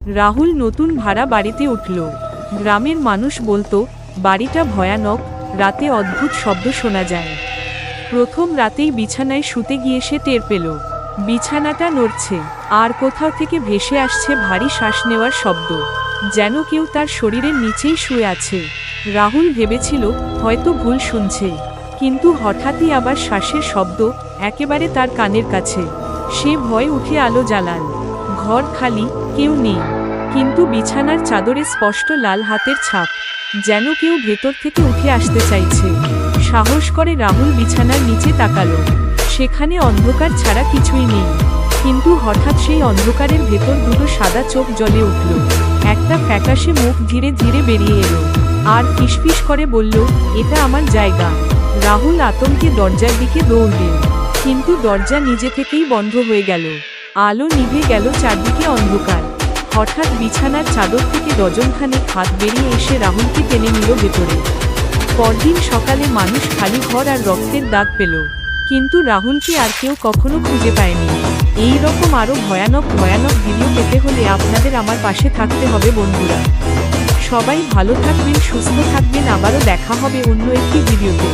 রাহুল নতুন ভাড়া বাড়িতে উঠল। গ্রামের মানুষ বলতো বাড়িটা ভয়ানক, রাতে অদ্ভুত শব্দ শোনা যায়। প্রথম রাতেই বিছানায় শুতে গিয়ে সে টের পেল বিছানাটা নড়ছে, আর কোথাও থেকে ভেসে আসছে ভারী শ্বাস নেওয়ার শব্দ, যেন কেউ তার শরীরের নিচেই শুয়ে আছে। রাহুল ভেবেছিল হয়তো ভুল শুনছে, কিন্তু হঠাৎই আবার শ্বাসের শব্দ, একেবারে তার কানের কাছে। সে ভয়ে উঠে আলো জ্বালাল। ঘর খালি, কেউ নেই, কিন্তু বিছানার চাদরে স্পষ্ট লাল হাতের ছাপ, যেন কেউ ভেতর থেকে উঠে আসতে চাইছে। সাহস করে রাহুল বিছানার নিচে তাকালো। সেখানে অন্ধকার ছাড়া কিছুই নেই, কিন্তু হঠাৎ সেই অন্ধকারের ভেতর দুটো সাদা চোখ জ্বলে উঠল। একটা ফ্যাকাশে মুখ ধীরে ধীরে বেরিয়ে এলো, আর ফিসফিস করে বলল, এটা আমার জায়গা। রাহুল আতঙ্কে দরজার দিকে দৌড় দিল, কিন্তু দরজা নিজে থেকেই বন্ধ হয়ে গেল। আলো নিভে গেল, চারদিকে অন্ধকার। হঠাৎ বিছানার চাদর থেকে ডজনখানেক হাত বেরিয়ে এসে রাহুলকে টেনে নিল ভেতরে। পরদিন সকালে মানুষ খালি ঘর আর রক্তের দাগ পেল, কিন্তু রাহুলকে আর কেউ কখনো খুঁজে পায়নি। এই রকম আরও ভয়ানক ভয়ানক ভিডিও পেতে হলে আপনাদের আমার পাশে থাকতে হবে বন্ধুরা। সবাই ভালো থাকবেন, সুস্থ থাকবেন, আবারও দেখা হবে অন্য একটি ভিডিওতে।